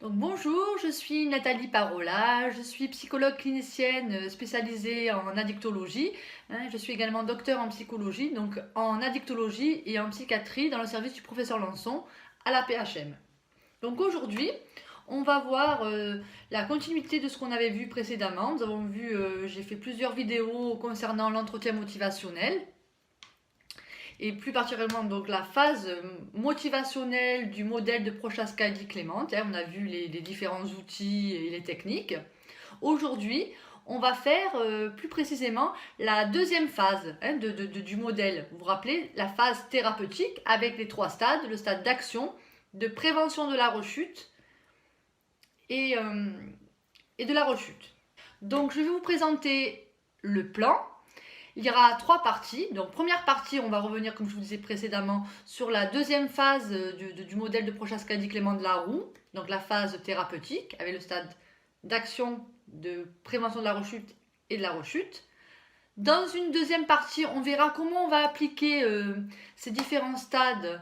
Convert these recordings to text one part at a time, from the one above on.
Donc bonjour, je suis Nathalie Parola, je suis psychologue clinicienne spécialisée en addictologie. Je suis également docteur en psychologie, donc en addictologie et en psychiatrie dans le service du professeur Lançon à la PHM. Donc aujourd'hui, on va voir la continuité de ce qu'on avait vu précédemment. Nous avons vu, j'ai fait plusieurs vidéos concernant l'entretien motivationnel et plus particulièrement donc la phase motivationnelle du modèle de Prochaska-Eddy-Clement. On a vu les différents outils et les techniques. Aujourd'hui, on va faire plus précisément la deuxième phase du modèle. Vous vous rappelez, la phase thérapeutique avec les trois stades, le stade d'action, de prévention de la rechute et de la rechute. Donc je vais vous présenter le plan. Il y aura trois parties. Donc première partie, on va revenir, comme je vous disais précédemment, sur la deuxième phase du modèle de Prochaska-Eddy-Clement de la roue, donc la phase thérapeutique, avec le stade d'action, de prévention de la rechute et de la rechute. Dans une deuxième partie, on verra comment on va appliquer ces différents stades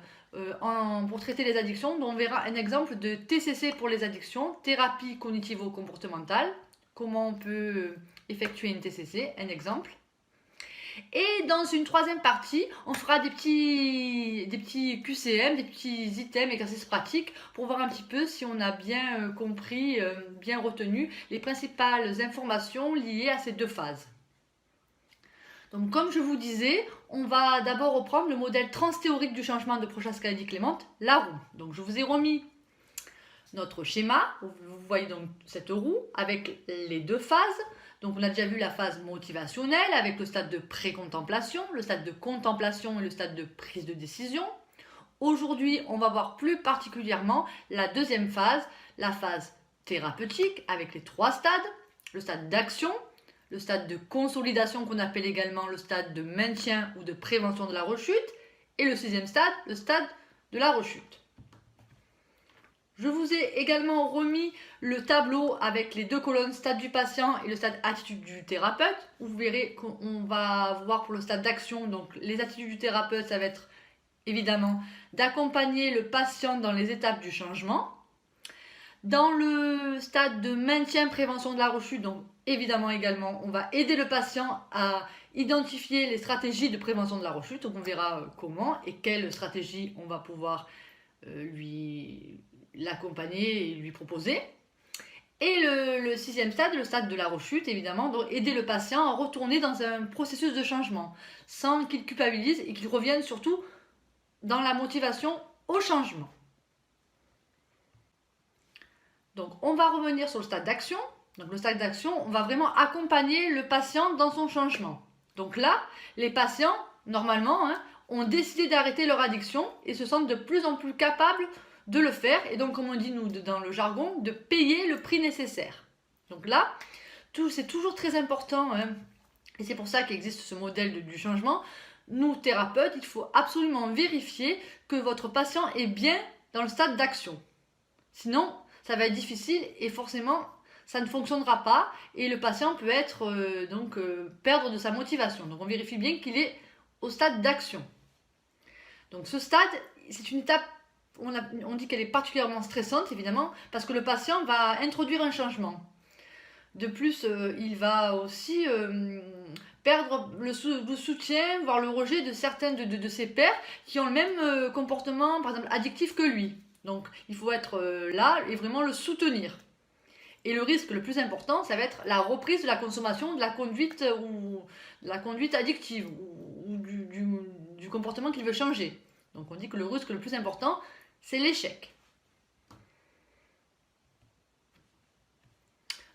pour traiter les addictions. Donc on verra un exemple de TCC pour les addictions, thérapie cognitivo-comportementale, comment on peut effectuer une TCC, un exemple. Et dans une troisième partie, on fera des petits QCM, des petits items, exercices pratiques, pour voir un petit peu si on a bien compris, bien retenu les principales informations liées à ces deux phases. Donc comme je vous disais, on va d'abord reprendre le modèle transthéorique du changement de Prochaska-Eddy-Clement, la roue. Donc je vous ai remis notre schéma, vous voyez donc cette roue avec les deux phases. Donc on a déjà vu la phase motivationnelle avec le stade de pré-contemplation, le stade de contemplation et le stade de prise de décision. Aujourd'hui, on va voir plus particulièrement la deuxième phase, la phase thérapeutique avec les trois stades, le stade d'action, le stade de consolidation qu'on appelle également le stade de maintien ou de prévention de la rechute, et le sixième stade, le stade de la rechute. Je vous ai également remis le tableau avec les deux colonnes stade du patient et le stade attitude du thérapeute. Vous verrez qu'on va voir pour le stade d'action, donc les attitudes du thérapeute, ça va être évidemment d'accompagner le patient dans les étapes du changement. Dans le stade de maintien prévention de la rechute, donc évidemment également, on va aider le patient à identifier les stratégies de prévention de la rechute. Donc on verra comment et quelles stratégies on va pouvoir l'accompagner et lui proposer. Et le sixième stade, le stade de la rechute, évidemment, donc aider le patient à retourner dans un processus de changement, sans qu'il culpabilise et qu'il revienne surtout dans la motivation au changement. Donc on va revenir sur le stade d'action. Donc le stade d'action, on va vraiment accompagner le patient dans son changement. Donc là, les patients, normalement, ont décidé d'arrêter leur addiction et se sentent de plus en plus capables de le faire, et donc comme on dit nous dans le jargon, de payer le prix nécessaire. Donc là, c'est toujours très important, et c'est pour ça qu'existe ce modèle du changement. Nous, thérapeutes, il faut absolument vérifier que votre patient est bien dans le stade d'action. Sinon, ça va être difficile et forcément, ça ne fonctionnera pas et le patient peut être perdre de sa motivation. Donc on vérifie bien qu'il est au stade d'action. Donc ce stade, c'est une étape, on dit qu'elle est particulièrement stressante évidemment, parce que le patient va introduire un changement. De plus, il va aussi perdre le soutien, voire le rejet de certains de ses pairs qui ont le même comportement, par exemple, addictif que lui. Donc il faut être là et vraiment le soutenir. Et le risque le plus important, ça va être la reprise de la consommation, de la conduite ou de la conduite addictive ou du comportement qu'il veut changer. Donc on dit que le risque le plus important, c'est l'échec.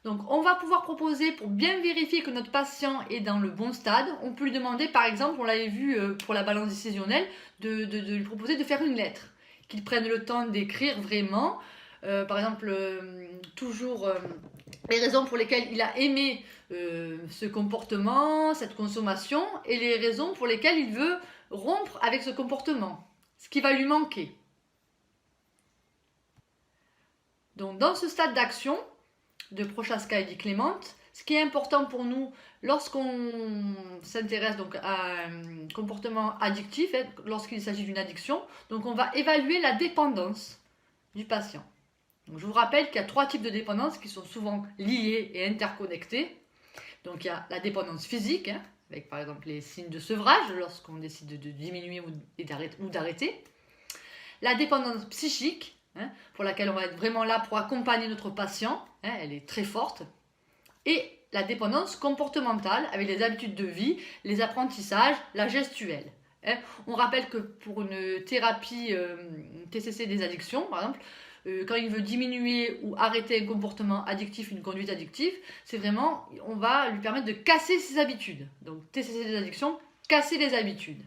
Donc on va pouvoir proposer, pour bien vérifier que notre patient est dans le bon stade, on peut lui demander par exemple, on l'avait vu pour la balance décisionnelle, de lui proposer de faire une lettre, qu'il prenne le temps d'écrire vraiment, par exemple toujours les raisons pour lesquelles il a aimé ce comportement, cette consommation, et les raisons pour lesquelles il veut rompre avec ce comportement, ce qui va lui manquer. Donc dans ce stade d'action de Prochaska-Eddy-Clement, ce qui est important pour nous lorsqu'on s'intéresse donc à un comportement addictif, lorsqu'il s'agit d'une addiction, donc on va évaluer la dépendance du patient. Donc, je vous rappelle qu'il y a 3 types de dépendances qui sont souvent liées et interconnectées. Donc il y a la dépendance physique, hein, avec par exemple les signes de sevrage lorsqu'on décide de diminuer ou d'arrêter. La dépendance psychique, hein, pour laquelle on va être vraiment là pour accompagner notre patient, hein, elle est très forte. Et la dépendance comportementale, avec les habitudes de vie, les apprentissages, la gestuelle. Hein. On rappelle que pour une thérapie TCC des addictions, par exemple, quand il veut diminuer ou arrêter un comportement addictif, une conduite addictive, c'est vraiment, on va lui permettre de casser ses habitudes. Donc TCC des addictions, casser les habitudes.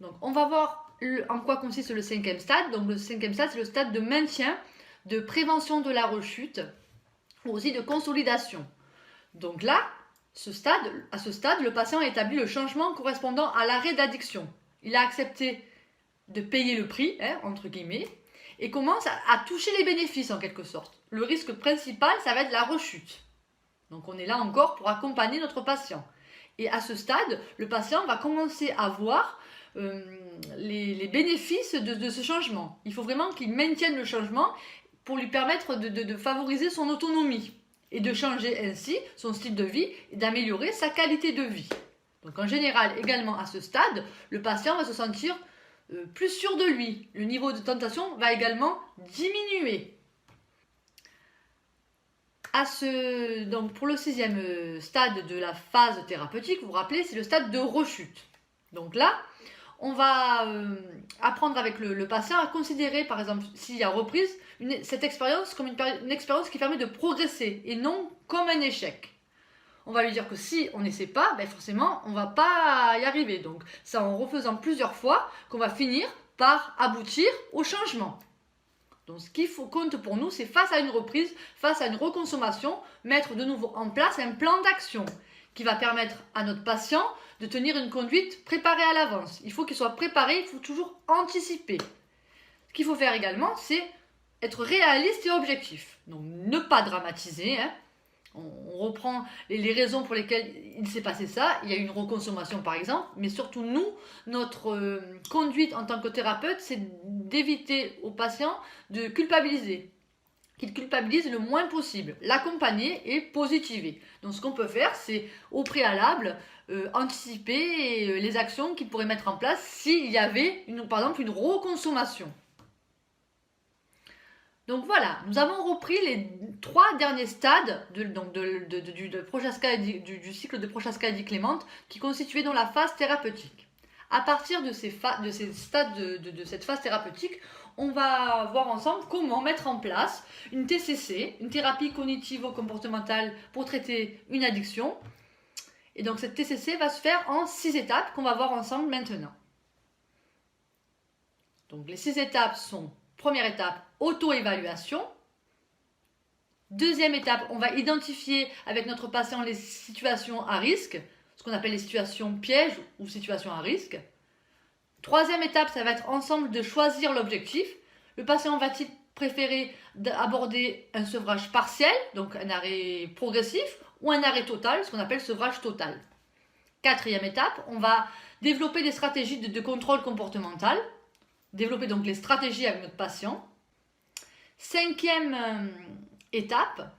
Donc on va voir en quoi consiste le 5e stade. Donc le 5e stade, c'est le stade de maintien, de prévention de la rechute, ou aussi de consolidation. Donc là, à ce stade, le patient a établi le changement correspondant à l'arrêt d'addiction. Il a accepté de payer le prix, hein, entre guillemets, et commence à toucher les bénéfices en quelque sorte. Le risque principal, ça va être la rechute. Donc on est là encore pour accompagner notre patient. Et à ce stade, le patient va commencer à voir les bénéfices de ce changement. Il faut vraiment qu'il maintienne le changement pour lui permettre de favoriser son autonomie et de changer ainsi son style de vie et d'améliorer sa qualité de vie. Donc en général, également à ce stade, le patient va se sentir plus sûr de lui. Le niveau de tentation va également diminuer. Donc pour le 6e stade de la phase thérapeutique, vous vous rappelez, c'est le stade de rechute. Donc là, on va apprendre avec le patient à considérer, par exemple, s'il y a reprise, cette expérience comme une expérience qui permet de progresser et non comme un échec. On va lui dire que si on n'essaie pas, ben forcément, on ne va pas y arriver. Donc, c'est en refaisant plusieurs fois qu'on va finir par aboutir au changement. Donc, ce qui compte pour nous, c'est face à une reprise, face à une reconsommation, mettre de nouveau en place un plan d'action qui va permettre à notre patient de tenir une conduite préparée à l'avance. Il faut qu'il soit préparé, il faut toujours anticiper. Ce qu'il faut faire également, c'est être réaliste et objectif. Donc, ne pas dramatiser, hein. On reprend les raisons pour lesquelles il s'est passé ça. Il y a une reconsommation par exemple, mais surtout nous, notre conduite en tant que thérapeute, c'est d'éviter au patient de culpabiliser. Qu'il culpabilise le moins possible, l'accompagner et positiver. Donc ce qu'on peut faire, c'est au préalable anticiper les actions qu'il pourrait mettre en place s'il y avait par exemple une reconsommation. Donc voilà, nous avons repris les 3 derniers stades du cycle de Prochaska-Di-Clément qui constituaient dans la phase thérapeutique. À partir de ces stades de cette phase thérapeutique, on va voir ensemble comment mettre en place une TCC, une thérapie cognitivo-comportementale pour traiter une addiction. Et donc cette TCC va se faire en 6 étapes qu'on va voir ensemble maintenant. Donc les 6 étapes sont: première étape, auto-évaluation. Deuxième étape, on va identifier avec notre patient les situations à risque, ce qu'on appelle les situations pièges ou situations à risque. Troisième étape, ça va être ensemble de choisir l'objectif. Le patient va-t-il préférer aborder un sevrage partiel, donc un arrêt progressif, ou un arrêt total, ce qu'on appelle sevrage total. Quatrième étape, on va développer des stratégies de contrôle comportemental, développer donc les stratégies avec notre patient. 5e étape,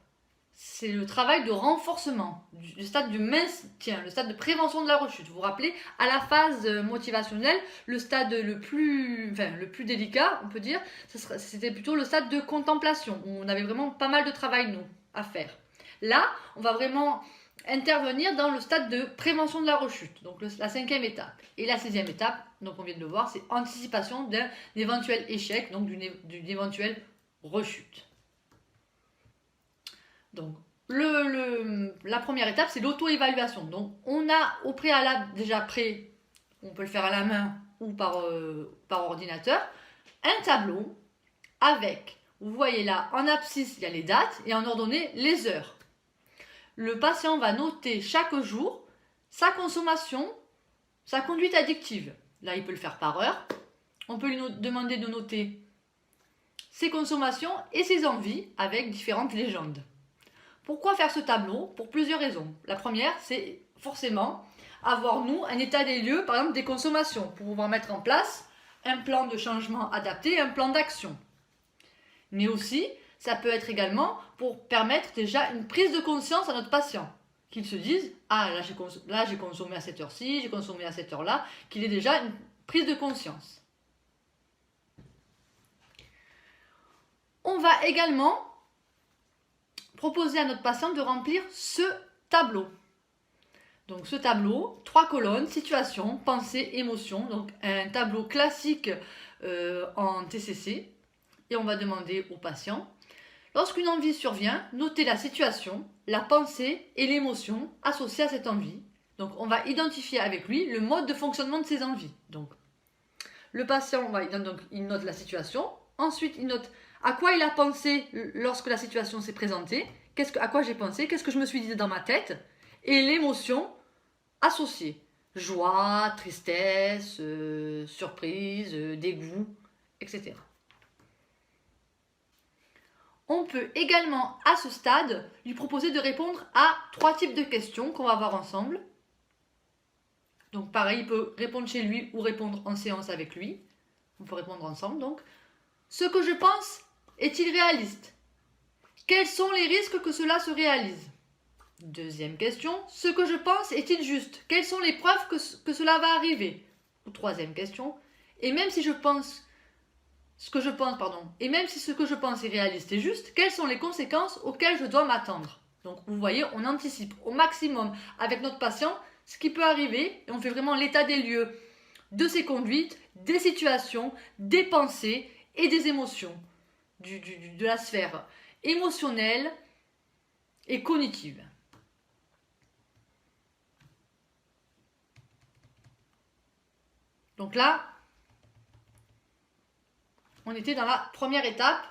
c'est le travail de renforcement, le stade du maintien, le stade de prévention de la rechute. Vous vous rappelez, à la phase motivationnelle, le stade le plus délicat, on peut dire, c'était plutôt le stade de contemplation, où on avait vraiment pas mal de travail, nous, à faire. Là, on va vraiment intervenir dans le stade de prévention de la rechute, donc la 5e étape. Et la 6e étape, donc on vient de le voir, c'est anticipation d'un éventuel échec, donc d'une éventuelle rechute. Donc la première étape, c'est l'auto-évaluation. Donc on a au préalable déjà prêt, on peut le faire à la main ou par ordinateur, un tableau avec, vous voyez là, en abscisse il y a les dates et en ordonnée les heures. Le patient va noter chaque jour sa consommation, sa conduite addictive. Là, il peut le faire par heure. On peut lui demander de noter ses consommations et ses envies avec différentes légendes. Pourquoi faire ce tableau? Pour plusieurs raisons. La première, c'est forcément avoir, nous, un état des lieux, par exemple, des consommations, pour pouvoir mettre en place un plan de changement adapté, un plan d'action. Mais aussi, ça peut être également pour permettre déjà une prise de conscience à notre patient. Qu'il se dise, ah là j'ai consommé à cette heure-ci, j'ai consommé à cette heure-là, qu'il ait déjà une prise de conscience. On va également proposer à notre patient de remplir ce tableau. Donc ce tableau, 3 colonnes, situation, pensée, émotion. Donc un tableau classique en TCC. Et on va demander au patient, lorsqu'une envie survient, notez la situation, la pensée et l'émotion associées à cette envie. Donc on va identifier avec lui le mode de fonctionnement de ces envies. Donc le patient, il note la situation. Ensuite, il note à quoi il a pensé lorsque la situation s'est présentée. À quoi j'ai pensé, qu'est-ce que je me suis dit dans ma tête. Et l'émotion associée. Joie, tristesse, surprise, dégoût, etc. On peut également, à ce stade, lui proposer de répondre à 3 types de questions qu'on va voir ensemble. Donc pareil, il peut répondre chez lui ou répondre en séance avec lui. On peut répondre ensemble donc. Ce que je pense est-il réaliste? Quels sont les risques que cela se réalise? Deuxième question, ce que je pense est-il juste? Quelles sont les preuves que cela va arriver? Ou troisième question, et même si ce que je pense est réaliste et juste, quelles sont les conséquences auxquelles je dois m'attendre? Donc vous voyez, on anticipe au maximum avec notre patient ce qui peut arriver et on fait vraiment l'état des lieux de ses conduites, des situations, des pensées et des émotions, de la sphère émotionnelle et cognitive. Donc là, on était dans la première étape,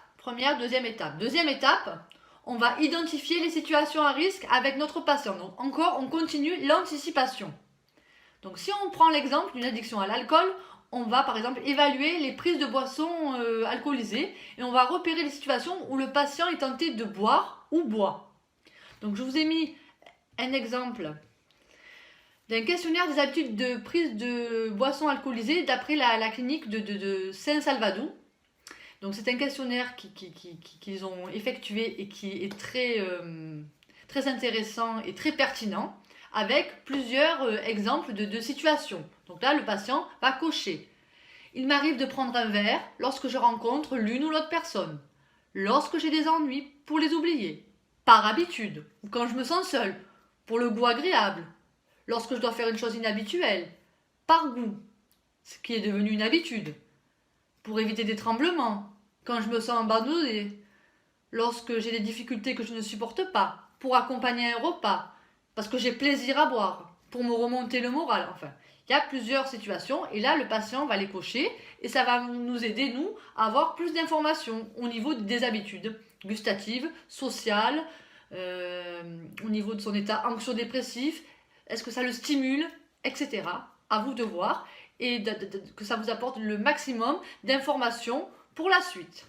deuxième étape. Deuxième étape, on va identifier les situations à risque avec notre patient. Donc encore, on continue l'anticipation. Donc si on prend l'exemple d'une addiction à l'alcool, on va par exemple évaluer les prises de boissons alcoolisées et on va repérer les situations où le patient est tenté de boire ou boit. Donc je vous ai mis un exemple d'un questionnaire des habitudes de prise de boissons alcoolisées d'après la clinique de Saint-Salvador. Donc c'est un questionnaire qu'ils ont effectué et qui est très intéressant et très pertinent, avec plusieurs exemples de situations. Donc là, le patient va cocher. Il m'arrive de prendre un verre lorsque je rencontre l'une ou l'autre personne, lorsque j'ai des ennuis pour les oublier, par habitude, ou quand je me sens seule, pour le goût agréable, lorsque je dois faire une chose inhabituelle, par goût, ce qui est devenu une habitude, pour éviter des tremblements, quand je me sens abandonnée, lorsque j'ai des difficultés que je ne supporte pas, pour accompagner un repas, parce que j'ai plaisir à boire, pour me remonter le moral, enfin. Il y a plusieurs situations et là, le patient va les cocher et ça va nous aider, nous, à avoir plus d'informations au niveau des habitudes gustatives, sociales, au niveau de son état anxio-dépressif, est-ce que ça le stimule, etc. À vous de voir et que ça vous apporte le maximum d'informations pour la suite.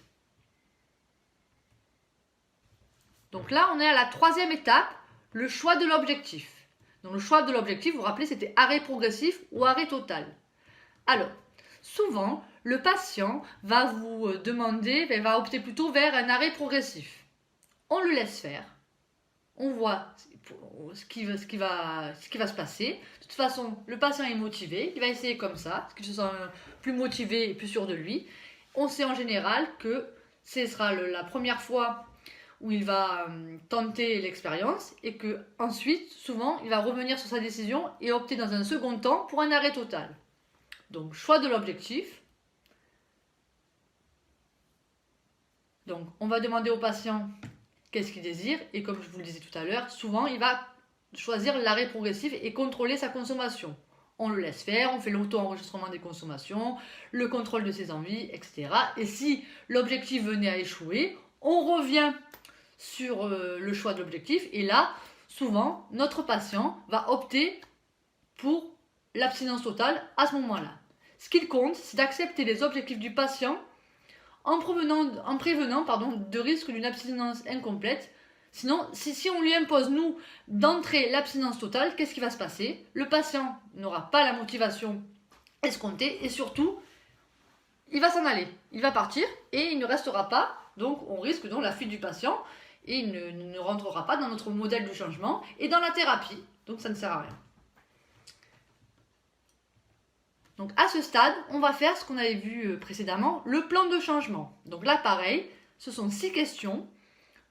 Donc là, on est à la troisième étape, le choix de l'objectif. Donc le choix de l'objectif, vous vous rappelez, c'était arrêt progressif ou arrêt total. Alors, souvent, le patient va vous demander, va opter plutôt vers un arrêt progressif. On le laisse faire. On voit ce qui va se passer. De toute façon, le patient est motivé. Il va essayer comme ça, parce qu'il se sent plus motivé et plus sûr de lui. On sait en général que ce sera la première fois où il va tenter l'expérience et que ensuite, souvent, il va revenir sur sa décision et opter dans un second temps pour un arrêt total. Donc, choix de l'objectif. Donc, on va demander au patient qu'est-ce qu'il désire et comme je vous le disais tout à l'heure, souvent, il va choisir l'arrêt progressif et contrôler sa consommation. On le laisse faire, on fait l'auto-enregistrement des consommations, le contrôle de ses envies, etc. Et si l'objectif venait à échouer, on revient sur le choix de l'objectif et là, souvent, notre patient va opter pour l'abstinence totale à ce moment-là. Ce qu'il compte, c'est d'accepter les objectifs du patient en prévenant de risque d'une abstinence incomplète. Sinon, si on lui impose, nous, d'entrer l'abstinence totale, qu'est-ce qui va se passer? Le patient n'aura pas la motivation escomptée et surtout, il va s'en aller. Il va partir et il ne restera pas donc on risque donc la fuite du patient et il ne rentrera pas dans notre modèle du changement et dans la thérapie, donc ça ne sert à rien. Donc à ce stade, on va faire ce qu'on avait vu précédemment, le plan de changement. Donc là pareil, ce sont 6 questions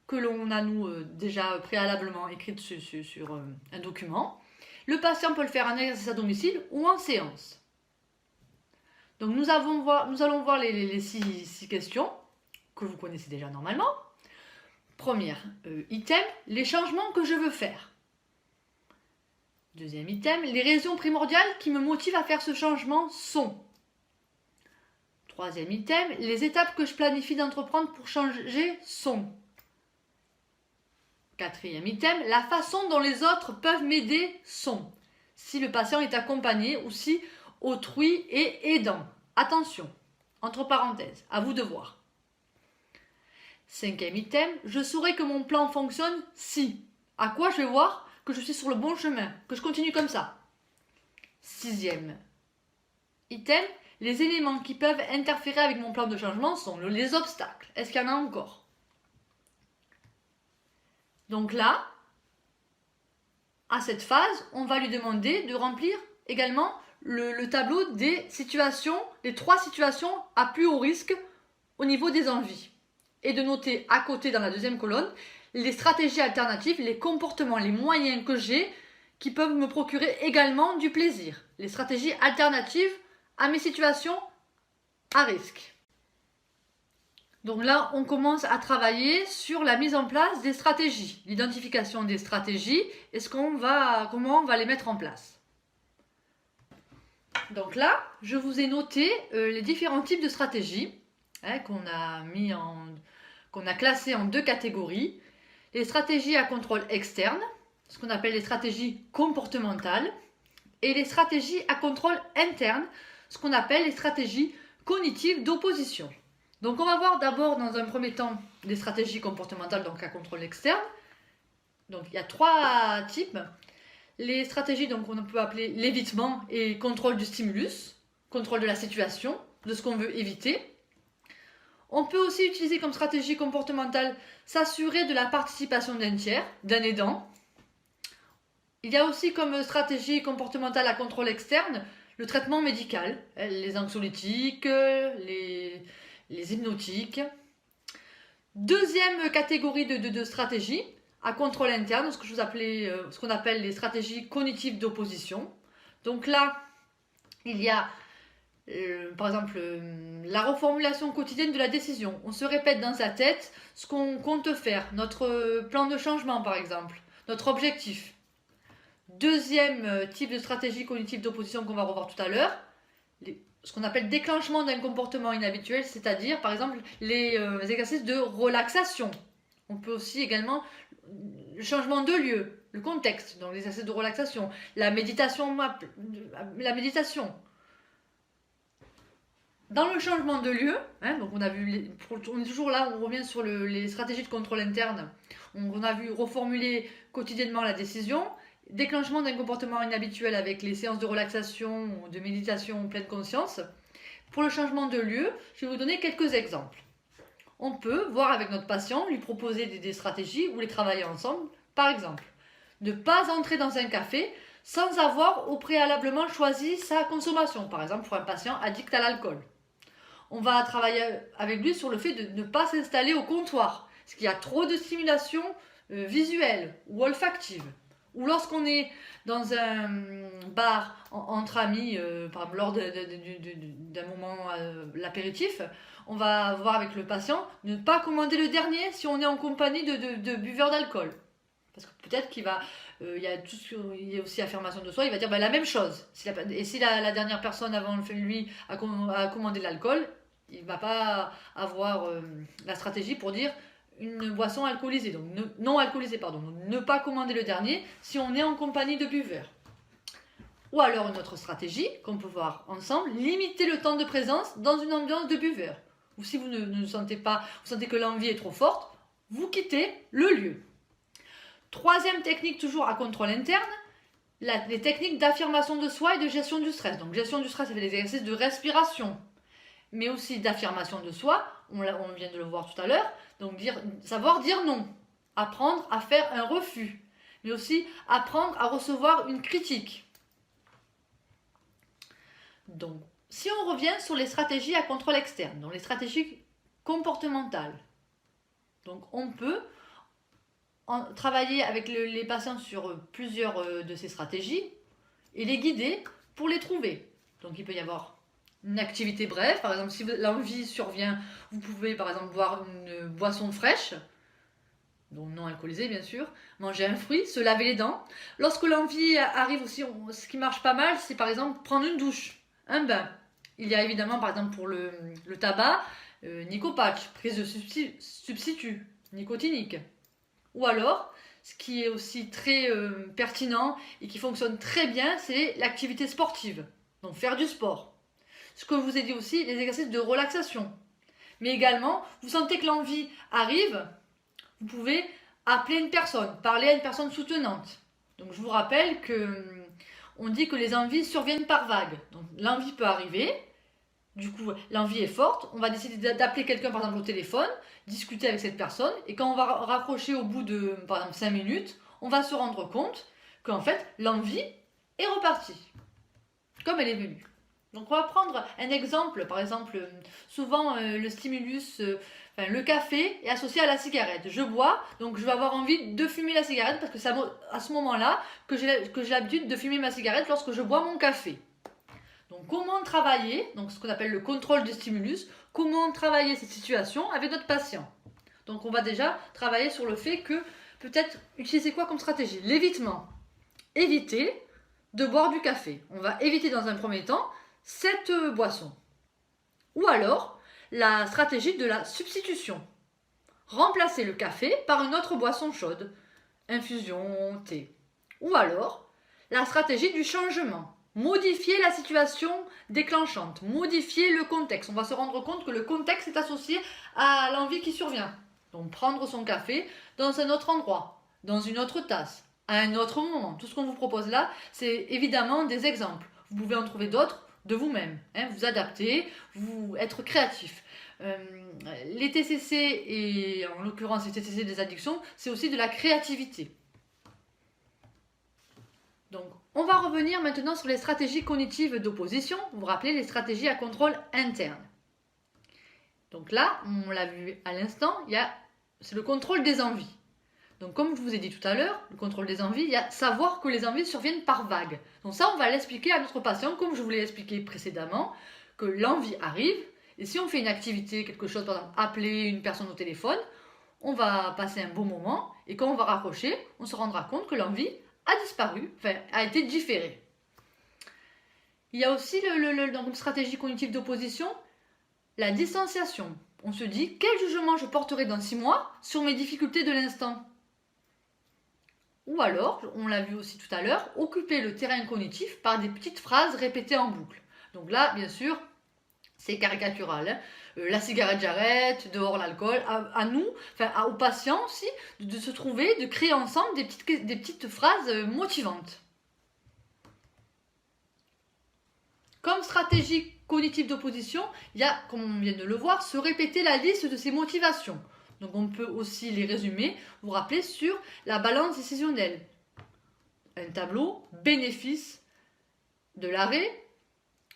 que l'on a nous déjà préalablement écrites sur un document. Le patient peut le faire en exercice à domicile ou en séance. Donc nous allons voir les 6 questions que vous connaissez déjà normalement. Première item, les changements que je veux faire. Deuxième item, les raisons primordiales qui me motivent à faire ce changement sont. Troisième item, les étapes que je planifie d'entreprendre pour changer sont. Quatrième item, la façon dont les autres peuvent m'aider sont. Si le patient est accompagné ou si autrui est aidant. Attention, entre parenthèses, à vous de voir. Cinquième item, je saurai que mon plan fonctionne si. À quoi je vais voir que je suis sur le bon chemin, que je continue comme ça. Sixième item, les éléments qui peuvent interférer avec mon plan de changement sont les obstacles. Est-ce qu'il y en a encore? Donc là, à cette phase, on va lui demander de remplir également le tableau des situations, les 3 situations à plus haut risque au niveau des envies. Et de noter à côté dans la deuxième colonne les stratégies alternatives, les comportements, les moyens que j'ai qui peuvent me procurer également du plaisir. Les stratégies alternatives à mes situations à risque. Donc là, on commence à travailler sur la mise en place des stratégies, l'identification des stratégies et comment on va les mettre en place. Donc là, je vous ai noté les différents types de stratégies qu'on a classées en 2 catégories. Les stratégies à contrôle externe, ce qu'on appelle les stratégies comportementales, et les stratégies à contrôle interne, ce qu'on appelle les stratégies cognitives d'opposition. Donc on va voir d'abord dans un premier temps les stratégies comportementales donc à contrôle externe. Donc il y a 3 types. Les stratégies donc on peut appeler l'évitement et contrôle du stimulus, contrôle de la situation, de ce qu'on veut éviter. On peut aussi utiliser comme stratégie comportementale s'assurer de la participation d'un tiers, d'un aidant. Il y a aussi comme stratégie comportementale à contrôle externe le traitement médical, les anxiolytiques, les hypnotiques. Deuxième catégorie de stratégies à contrôle interne, ce qu'on appelle les stratégies cognitives d'opposition. Donc là, il y a par exemple la reformulation quotidienne de la décision. On se répète dans sa tête ce qu'on compte faire, notre plan de changement par exemple, notre objectif. Deuxième type de stratégie cognitive d'opposition qu'on va revoir tout à l'heure, ce qu'on appelle déclenchement d'un comportement inhabituel, c'est-à-dire par exemple les exercices de relaxation. On peut aussi également le changement de lieu, le contexte, donc les exercices de relaxation, la méditation. Dans le changement de lieu, donc on a vu, on est toujours là, on revient sur les stratégies de contrôle interne. On a vu reformuler quotidiennement la décision, déclenchement d'un comportement inhabituel avec les séances de relaxation ou de méditation en pleine conscience. Pour le changement de lieu, je vais vous donner quelques exemples. On peut voir avec notre patient, lui proposer des stratégies ou les travailler ensemble. Par exemple, ne pas entrer dans un café sans avoir au préalablement choisi sa consommation. Par exemple, pour un patient addict à l'alcool. On va travailler avec lui sur le fait de ne pas s'installer au comptoir, parce qu'il y a trop de stimulation visuelle ou olfactive. Ou lorsqu'on est dans un bar entre amis, par exemple lors d'un moment, l'apéritif, on va voir avec le patient ne pas commander le dernier si on est en compagnie de buveurs d'alcool. Parce que peut-être qu'il va, il y a aussi affirmation de soi, il va dire la même chose. Et si la dernière personne avant lui a commandé de l'alcool, il ne va pas avoir la stratégie pour dire une boisson alcoolisée, donc non alcoolisée, pardon. Ne pas commander le dernier si on est en compagnie de buveurs. Ou alors une autre stratégie qu'on peut voir ensemble, limiter le temps de présence dans une ambiance de buveurs. Ou si vous ne sentez pas, vous sentez que l'envie est trop forte, vous quittez le lieu. Troisième technique toujours à contrôle interne, les techniques d'affirmation de soi et de gestion du stress. Donc gestion du stress, ça fait des exercices de respiration. mais aussi d'affirmation de soi, on vient de le voir tout à l'heure, donc savoir dire non, apprendre à faire un refus, mais aussi apprendre à recevoir une critique. Donc, si on revient sur les stratégies à contrôle externe, donc les stratégies comportementales, donc on peut travailler avec les patients sur plusieurs de ces stratégies et les guider pour les trouver. Donc il peut y avoir une activité brève, par exemple si l'envie survient, vous pouvez par exemple boire une boisson fraîche, donc non alcoolisée bien sûr, manger un fruit, se laver les dents. Lorsque l'envie arrive aussi, ce qui marche pas mal, c'est par exemple prendre une douche, un bain. Il y a évidemment par exemple pour le tabac, nicopatch, prise de substitut nicotinique. Ou alors, ce qui est aussi très pertinent et qui fonctionne très bien, c'est l'activité sportive. Donc faire du sport. Ce que je vous ai dit aussi, les exercices de relaxation. Mais également, vous sentez que l'envie arrive, vous pouvez appeler une personne, parler à une personne soutenante. Donc je vous rappelle que on dit que les envies surviennent par vagues. Donc l'envie peut arriver, du coup l'envie est forte, on va décider d'appeler quelqu'un par exemple au téléphone, discuter avec cette personne, et quand on va raccrocher au bout de par exemple 5 minutes, on va se rendre compte qu'en fait l'envie est repartie, comme elle est venue. Donc on va prendre un exemple, par exemple, souvent le stimulus, le café est associé à la cigarette. Je bois, donc je vais avoir envie de fumer la cigarette parce que c'est à ce moment-là que j'ai l'habitude de fumer ma cigarette lorsque je bois mon café. Donc comment travailler, donc ce qu'on appelle le contrôle du stimulus, comment travailler cette situation avec notre patient. Donc on va déjà travailler sur le fait que peut-être utiliser quoi comme stratégie? L'évitement. Éviter de boire du café. On va éviter dans un premier temps cette boisson. Ou alors, la stratégie de la substitution. Remplacer le café par une autre boisson chaude, infusion, thé. Ou alors, la stratégie du changement. Modifier la situation déclenchante, modifier le contexte. On va se rendre compte que le contexte est associé à l'envie qui survient. Donc prendre son café dans un autre endroit, dans une autre tasse, à un autre moment. Tout ce qu'on vous propose là, c'est évidemment des exemples. Vous pouvez en trouver d'autres de vous-même, vous adapter, être créatif. Les TCC, et en l'occurrence les TCC des addictions, c'est aussi de la créativité. Donc, on va revenir maintenant sur les stratégies cognitives d'opposition. Vous vous rappelez les stratégies à contrôle interne. Donc là, on l'a vu à l'instant, c'est le contrôle des envies. Donc comme je vous ai dit tout à l'heure, le contrôle des envies, il y a savoir que les envies surviennent par vagues. Donc ça, on va l'expliquer à notre patient, comme je vous l'ai expliqué précédemment, que l'envie arrive, et si on fait une activité, quelque chose, par exemple, appeler une personne au téléphone, on va passer un bon moment, et quand on va raccrocher, on se rendra compte que l'envie a disparu, a été différée. Il y a aussi dans une stratégie cognitive d'opposition, la distanciation. On se dit, quel jugement je porterai dans 6 mois sur mes difficultés de l'instant? Ou alors, on l'a vu aussi tout à l'heure, occuper le terrain cognitif par des petites phrases répétées en boucle. Donc là, bien sûr, c'est caricatural. La cigarette j'arrête, dehors l'alcool. À nous, aux patients aussi, de se trouver, de créer ensemble des petites phrases motivantes. Comme stratégie cognitive d'opposition, il y a, comme on vient de le voir, se répéter la liste de ses motivations. Donc on peut aussi les résumer, vous rappeler sur la balance décisionnelle. Un tableau, bénéfice de l'arrêt,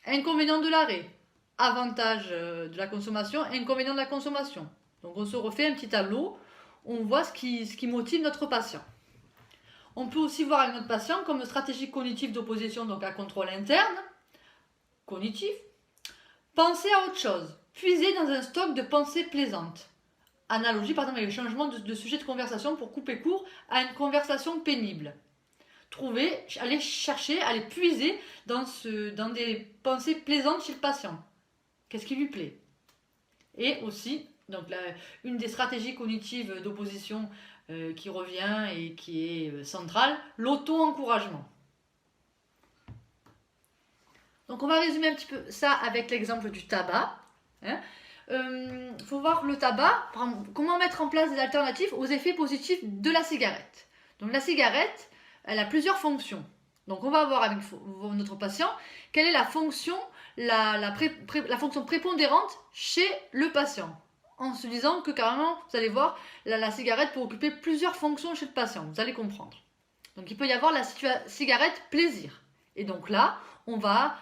inconvénient de l'arrêt, avantage de la consommation, inconvénient de la consommation. Donc on se refait un petit tableau, on voit ce qui motive notre patient. On peut aussi voir avec notre patient comme stratégie cognitive d'opposition, donc à contrôle interne, cognitif, penser à autre chose, puiser dans un stock de pensées plaisantes. Analogie par exemple avec le changement de sujet de conversation pour couper court à une conversation pénible. Aller chercher, aller puiser dans des pensées plaisantes chez le patient. Qu'est-ce qui lui plaît? Et aussi, donc une des stratégies cognitives d'opposition qui revient et qui est centrale, l'auto-encouragement. Donc on va résumer un petit peu ça avec l'exemple du tabac. Faut voir le tabac, comment mettre en place des alternatives aux effets positifs de la cigarette. Donc la cigarette, elle a plusieurs fonctions. Donc on va voir avec notre patient quelle est la fonction la fonction prépondérante chez le patient, en se disant que carrément, vous allez voir, la cigarette peut occuper plusieurs fonctions chez le patient, vous allez comprendre. Donc il peut y avoir la cigarette plaisir. Et donc là, on va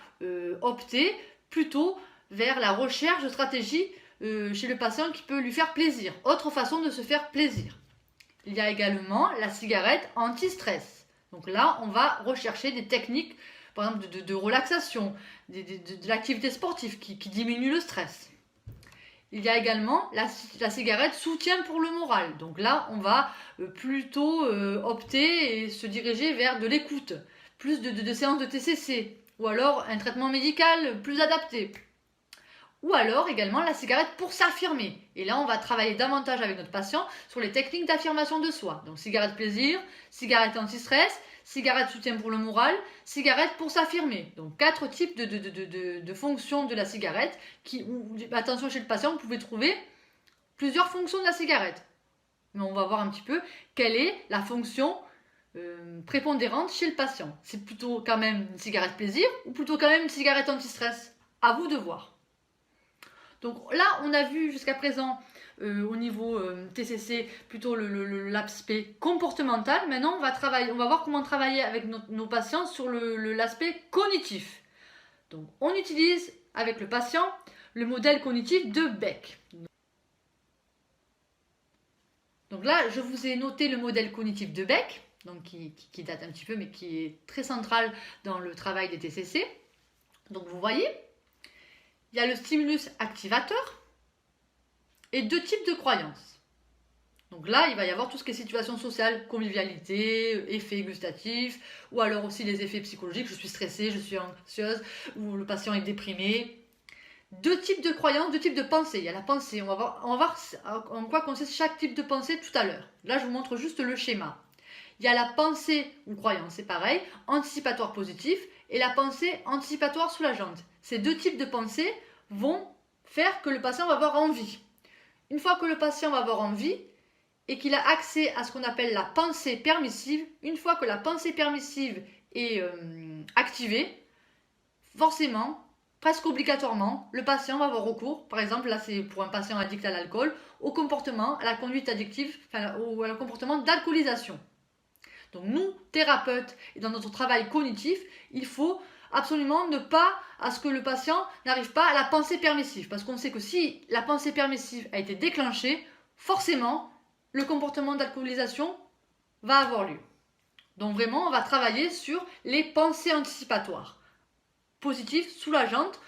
opter plutôt vers la recherche de stratégies chez le patient qui peut lui faire plaisir. Autre façon de se faire plaisir. Il y a également la cigarette anti-stress. Donc là, on va rechercher des techniques, par exemple de relaxation, de l'activité sportive qui diminue le stress. Il y a également la cigarette soutien pour le moral. Donc là, on va plutôt opter et se diriger vers de l'écoute, plus de séances de TCC, ou alors un traitement médical plus adapté. Ou alors également la cigarette pour s'affirmer. Et là, on va travailler davantage avec notre patient sur les techniques d'affirmation de soi. Donc cigarette plaisir, cigarette anti-stress, cigarette soutien pour le moral, cigarette pour s'affirmer. Donc 4 types de fonctions de la cigarette attention chez le patient, vous pouvez trouver plusieurs fonctions de la cigarette. Mais on va voir un petit peu quelle est la fonction prépondérante chez le patient. C'est plutôt quand même une cigarette plaisir ou plutôt quand même une cigarette anti-stress? À vous de voir. Donc là, on a vu jusqu'à présent au niveau TCC plutôt l'aspect comportemental. Maintenant, on va voir comment travailler avec nos patients sur l'aspect cognitif. Donc, on utilise avec le patient le modèle cognitif de Beck. Donc là, je vous ai noté le modèle cognitif de Beck, donc qui date un petit peu, mais qui est très central dans le travail des TCC. Donc, vous voyez, il y a le stimulus activateur et 2 types de croyances. Donc là, il va y avoir tout ce qui est situation sociale, convivialité, effets gustatifs, ou alors aussi les effets psychologiques, je suis stressée, je suis anxieuse, ou le patient est déprimé. 2 types de croyances, 2 types de pensées. Il y a la pensée, on va voir en quoi consiste chaque type de pensée tout à l'heure. Là, je vous montre juste le schéma. Il y a la pensée ou croyance, c'est pareil, anticipatoire positif, et la pensée anticipatoire soulageante. Ces 2 types de pensées vont faire que le patient va avoir envie. Une fois que le patient va avoir envie et qu'il a accès à ce qu'on appelle la pensée permissive, une fois que la pensée permissive est activée, forcément, presque obligatoirement, le patient va avoir recours, par exemple, là c'est pour un patient addict à l'alcool, au comportement, à la conduite addictive, ou au comportement d'alcoolisation. Donc nous, thérapeutes, et dans notre travail cognitif, il faut absolument ne pas à ce que le patient n'arrive pas à la pensée permissive. Parce qu'on sait que si la pensée permissive a été déclenchée, forcément, le comportement d'alcoolisation va avoir lieu. Donc vraiment, on va travailler sur les pensées anticipatoires. Positives, soulageantes.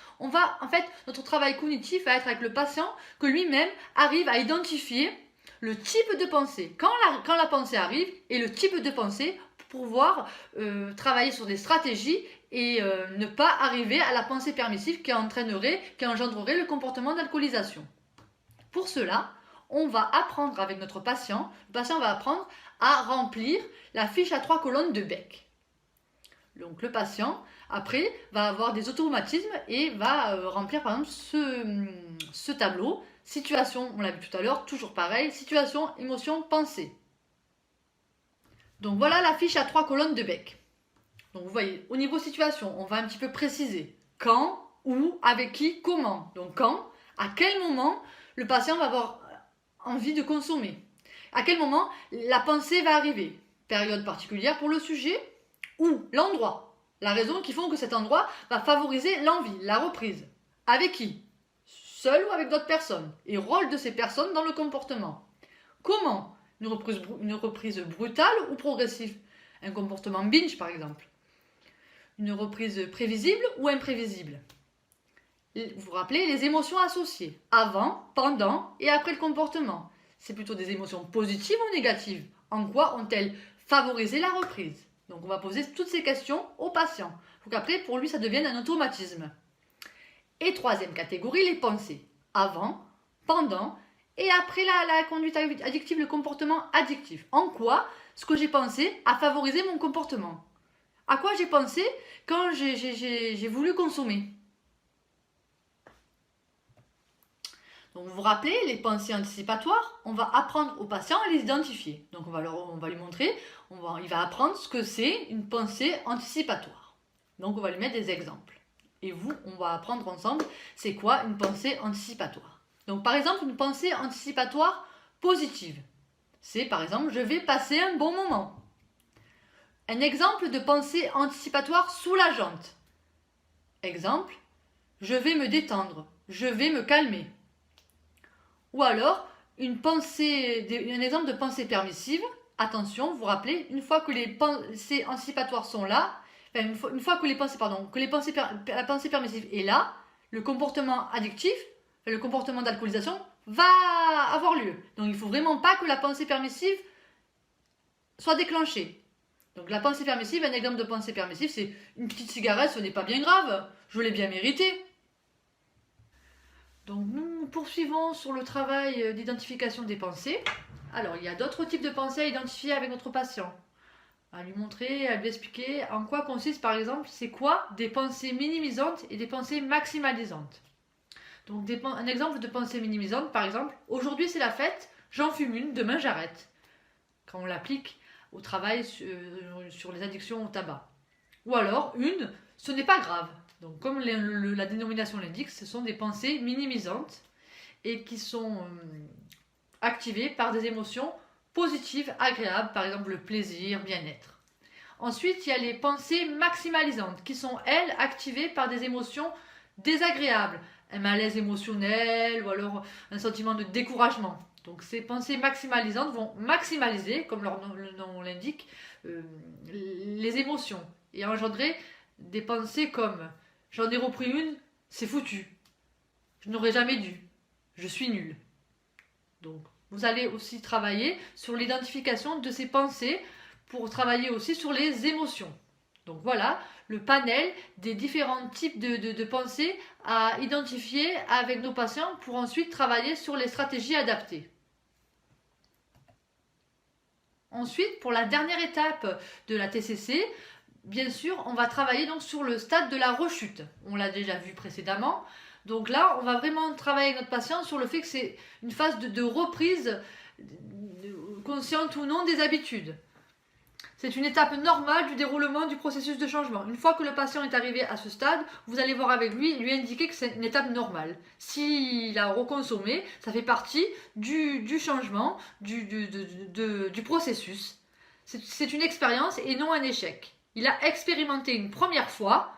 Notre travail cognitif va être avec le patient que lui-même arrive à identifier le type de pensée, quand la pensée arrive, et le type de pensée pour pouvoir travailler sur des stratégies et ne pas arriver à la pensée permissive qui engendrerait le comportement d'alcoolisation. Pour cela, on va apprendre avec notre patient, le patient va apprendre à remplir la fiche à 3 colonnes de Beck. Donc le patient, après, va avoir des automatismes et va remplir par exemple ce tableau. Situation, on l'a vu tout à l'heure, toujours pareil, situation, émotion, pensée. Donc voilà la fiche à 3 colonnes de Beck. Donc vous voyez, au niveau situation, on va un petit peu préciser quand, où, avec qui, comment. Donc quand, à quel moment le patient va avoir envie de consommer. À quel moment la pensée va arriver. Période particulière pour le sujet, ou l'endroit. La raison qui font que cet endroit va favoriser l'envie, la reprise. Avec qui? Seul ou avec d'autres personnes, et rôle de ces personnes dans le comportement. Comment? Une reprise brutale ou progressive? Un comportement binge par exemple. Une reprise prévisible ou imprévisible? Vous vous rappelez les émotions associées, avant, pendant et après le comportement. C'est plutôt des émotions positives ou négatives? En quoi ont-elles favorisé la reprise? Donc on va poser toutes ces questions au patient. Il faut qu'après, pour lui, ça devienne un automatisme. Et 3e catégorie, les pensées. Avant, pendant et après la conduite addictive, le comportement addictif. En quoi ce que j'ai pensé a favorisé mon comportement? À quoi j'ai pensé quand j'ai voulu consommer? Donc vous vous rappelez, les pensées anticipatoires, on va apprendre au patient à les identifier. Donc on va lui montrer, il va apprendre ce que c'est une pensée anticipatoire. Donc on va lui mettre des exemples. et vous, on va apprendre ensemble c'est quoi une pensée anticipatoire. Donc par exemple, une pensée anticipatoire positive, c'est par exemple je vais passer un bon moment. Un exemple de pensée anticipatoire soulageante. Exemple, je vais me détendre, je vais me calmer. Ou alors, un exemple de pensée permissive. Attention, vous vous rappelez, une fois que les pensées anticipatoires sont là, une fois que la pensée permissive est là, le comportement addictif, le comportement d'alcoolisation va avoir lieu. Donc il ne faut vraiment pas que la pensée permissive soit déclenchée. Donc la pensée permissive, un exemple de pensée permissive, c'est une petite cigarette, ce n'est pas bien grave, je l'ai bien mérité. Donc nous poursuivons sur le travail d'identification des pensées. Alors il y a d'autres types de pensées à identifier avec notre patient. À lui montrer, à lui expliquer en quoi consiste par exemple, c'est quoi des pensées minimisantes et des pensées maximalisantes. Donc un exemple de pensée minimisante, par exemple, aujourd'hui c'est la fête, j'en fume une, demain j'arrête. Quand on l'applique au travail sur les addictions au tabac. Ou alors ce n'est pas grave. Donc comme la dénomination l'indique, ce sont des pensées minimisantes et qui sont activées par des émotions positives, agréables, par exemple le plaisir, bien-être. Ensuite, il y a les pensées maximalisantes qui sont, elles, activées par des émotions désagréables, un malaise émotionnel ou alors un sentiment de découragement. Donc ces pensées maximalisantes vont maximaliser, comme le nom l'indique, les émotions et engendrer des pensées comme j'en ai repris une, c'est foutu, je n'aurais jamais dû, je suis nul. Donc vous allez aussi travailler sur l'identification de ces pensées pour travailler aussi sur les émotions. Donc voilà le panel des différents types de pensées à identifier avec nos patients pour ensuite travailler sur les stratégies adaptées. Ensuite, pour la dernière étape de la TCC, bien sûr, on va travailler donc sur le stade de la rechute. On l'a déjà vu précédemment. Donc là, on va vraiment travailler avec notre patient sur le fait que c'est une phase de reprise consciente ou non des habitudes. C'est une étape normale du déroulement du processus de changement. Une fois que le patient est arrivé à ce stade, vous allez voir avec lui indiquer que c'est une étape normale. S'il a reconsommé, ça fait partie du changement, du processus. C'est une expérience et non un échec. Il a expérimenté une première fois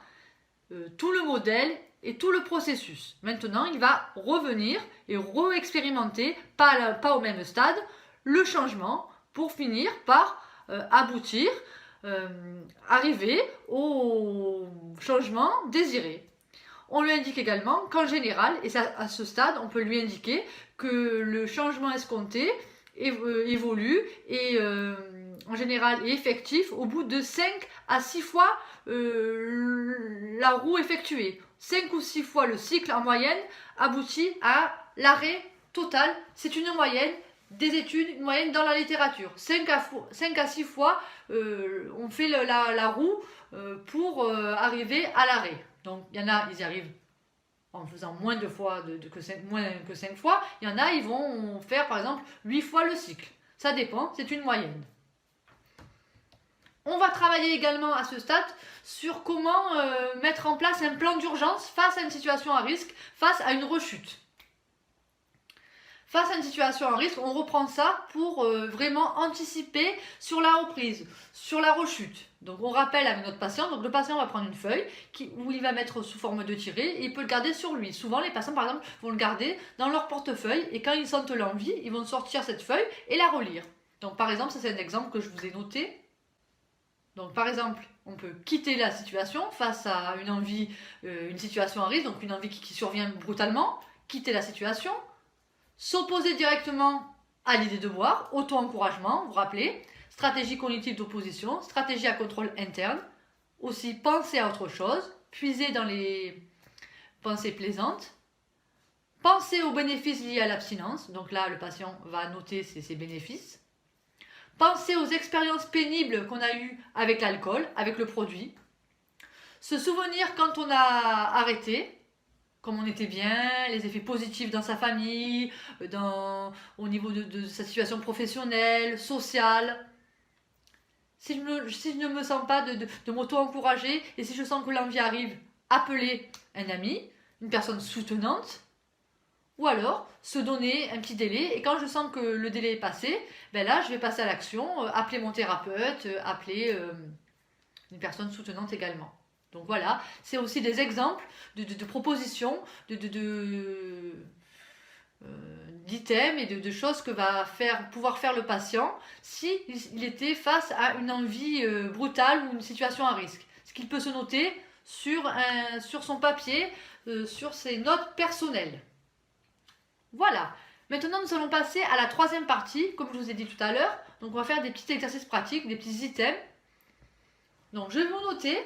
tout le modèle et tout le processus. Maintenant, il va revenir et re-expérimenter, pas au même stade, le changement pour finir par aboutir, arriver au changement désiré. On lui indique également qu'en général, et ça, à ce stade, on peut lui indiquer que le changement escompté évolue et en général est effectif au bout de 5 à 6 fois la roue effectuée. 5 ou 6 fois le cycle en moyenne aboutit à l'arrêt total. C'est une moyenne des études, une moyenne dans la littérature. 5 à 6 fois on fait la roue pour arriver à l'arrêt. Donc il y en a, ils y arrivent en faisant moins que 5 fois. Il y en a, ils vont faire par exemple 8 fois le cycle. Ça dépend, c'est une moyenne. On va travailler également à ce stade sur comment mettre en place un plan d'urgence face à une situation à risque, face à une rechute. Face à une situation à risque, on reprend ça pour vraiment anticiper sur la reprise, sur la rechute. Donc on rappelle avec notre patient, donc le patient va prendre une feuille où il va mettre sous forme de tiré et il peut le garder sur lui. Souvent les patients par exemple vont le garder dans leur portefeuille et quand ils sentent l'envie, ils vont sortir cette feuille et la relire. Donc par exemple, ça c'est un exemple que je vous ai noté. Donc par exemple, on peut quitter la situation face à une envie, une situation à risque, donc une envie qui survient brutalement, quitter la situation, s'opposer directement à l'idée de boire, auto-encouragement, vous vous rappelez, stratégie cognitive d'opposition, stratégie à contrôle interne, aussi penser à autre chose, puiser dans les pensées plaisantes, penser aux bénéfices liés à l'abstinence, donc là le patient va noter ses bénéfices, penser aux expériences pénibles qu'on a eues avec l'alcool, avec le produit, se souvenir quand on a arrêté, comme on était bien, les effets positifs dans sa famille, au niveau de sa situation professionnelle, sociale. Si je ne me sens pas de m'auto-encourager et si je sens que l'envie arrive, appeler un ami, une personne soutenante, ou alors se donner un petit délai, et quand je sens que le délai est passé, ben là je vais passer à l'action, appeler mon thérapeute, appeler une personne soutenante également. Donc voilà, c'est aussi des exemples de propositions, d'items et de choses que va pouvoir faire le patient s'il était face à une envie brutale ou une situation à risque. Ce qu'il peut se noter sur son papier, sur ses notes personnelles. Voilà. Maintenant, nous allons passer à la troisième partie, comme je vous ai dit tout à l'heure. Donc, on va faire des petits exercices pratiques, des petits items. Donc, je vais vous noter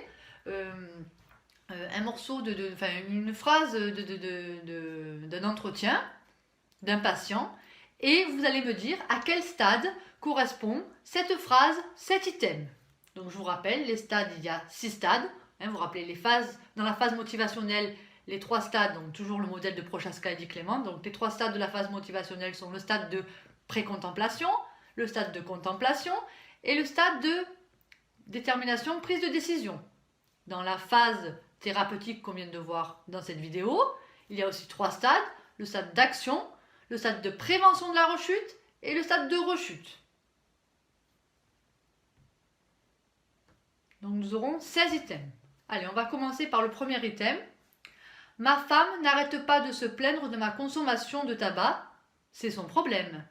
un morceau, une phrase d'un entretien d'un patient, et vous allez me dire à quel stade correspond cette phrase, cet item. Donc, je vous rappelle, les stades, il y a 6 stades. Vous vous rappelez les phases, dans la phase motivationnelle, les 3 stades, donc toujours le modèle de Prochaska et dit Clément. Donc les 3 stades de la phase motivationnelle sont le stade de pré-contemplation, le stade de contemplation et le stade de détermination, prise de décision. Dans la phase thérapeutique qu'on vient de voir dans cette vidéo, il y a aussi 3 stades, le stade d'action, le stade de prévention de la rechute et le stade de rechute. Donc nous aurons 16 items. Allez, on va commencer par le premier item. Ma femme n'arrête pas de se plaindre de ma consommation de tabac, c'est son problème.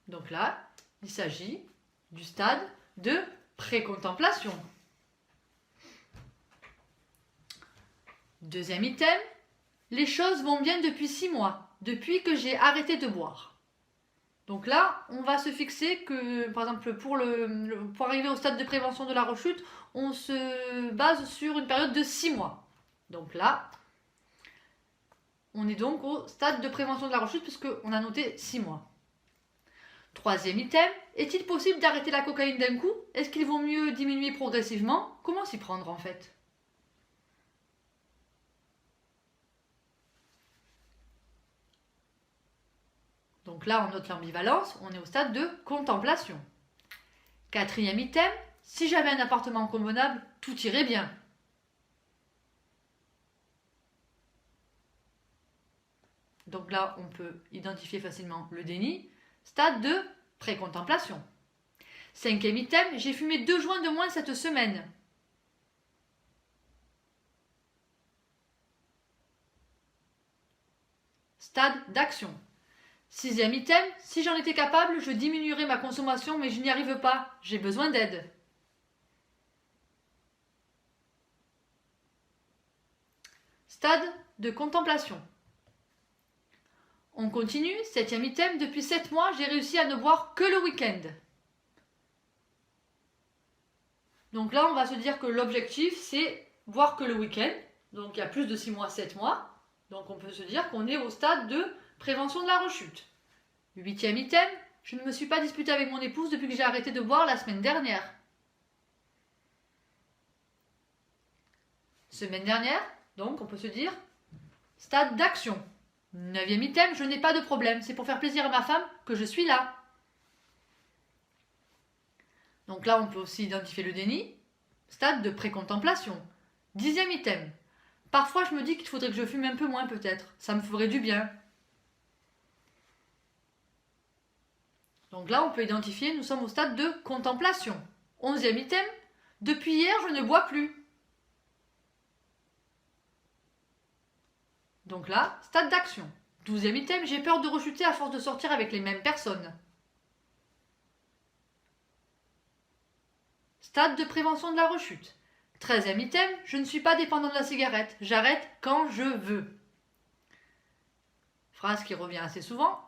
Donc là, il s'agit du stade de pré-contemplation. Deuxième item, les choses vont bien depuis 6 mois, depuis que j'ai arrêté de boire. Donc là, on va se fixer que, par exemple, pour arriver au stade de prévention de la rechute, on se base sur une période de 6 mois. Donc là, on est donc au stade de prévention de la rechute puisqu'on a noté 6 mois. Troisième item, est-il possible d'arrêter la cocaïne d'un coup? Est-ce qu'il vaut mieux diminuer progressivement? Comment s'y prendre en fait? Donc là, on note l'ambivalence, on est au stade de contemplation. Quatrième item, si j'avais un appartement convenable, tout irait bien. Donc là, on peut identifier facilement le déni. Stade de pré-contemplation. Cinquième item, j'ai fumé 2 joints de moins cette semaine. Stade d'action. Sixième item, si j'en étais capable, je diminuerais ma consommation, mais je n'y arrive pas. J'ai besoin d'aide. Stade de contemplation. On continue, septième item, depuis 7 mois, j'ai réussi à ne boire que le week-end. Donc là, on va se dire que l'objectif, c'est boire que le week-end. Donc il y a plus de 6 mois, 7 mois. Donc on peut se dire qu'on est au stade de prévention de la rechute. Huitième item, je ne me suis pas disputée avec mon épouse depuis que j'ai arrêté de boire la semaine dernière. Semaine dernière, donc on peut se dire stade d'action. Neuvième item, je n'ai pas de problème, c'est pour faire plaisir à ma femme que je suis là. Donc là, on peut aussi identifier le déni. Stade de pré-contemplation. Dixième item, parfois je me dis qu'il faudrait que je fume un peu moins peut-être, ça me ferait du bien. Donc là, on peut identifier, nous sommes au stade de contemplation. Onzième item, depuis hier, je ne bois plus. Donc là, stade d'action. 12e item, j'ai peur de rechuter à force de sortir avec les mêmes personnes. Stade de prévention de la rechute. 13e item, je ne suis pas dépendant de la cigarette, j'arrête quand je veux. Phrase qui revient assez souvent.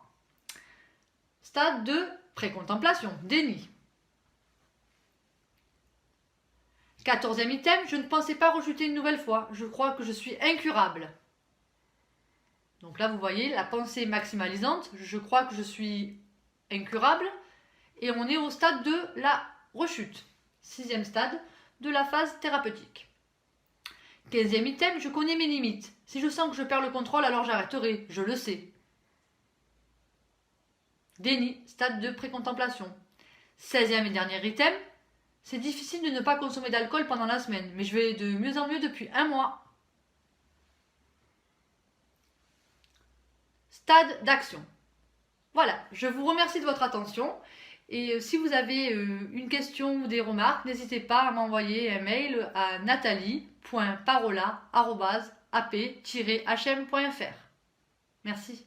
Stade de pré-contemplation, déni. 14e item, je ne pensais pas rechuter une nouvelle fois, je crois que je suis incurable. Donc là, vous voyez, la pensée maximalisante, je crois que je suis incurable, et on est au stade de la rechute, 6e stade de la phase thérapeutique. 15e item, je connais mes limites. Si je sens que je perds le contrôle, alors j'arrêterai, je le sais. Déni, stade de précontemplation. 16e et dernier item, c'est difficile de ne pas consommer d'alcool pendant la semaine, mais je vais de mieux en mieux depuis un mois. Stade d'action. Voilà, je vous remercie de votre attention. Et si vous avez une question ou des remarques, n'hésitez pas à m'envoyer un mail à nathalie.parola@ap-hm.fr. Merci.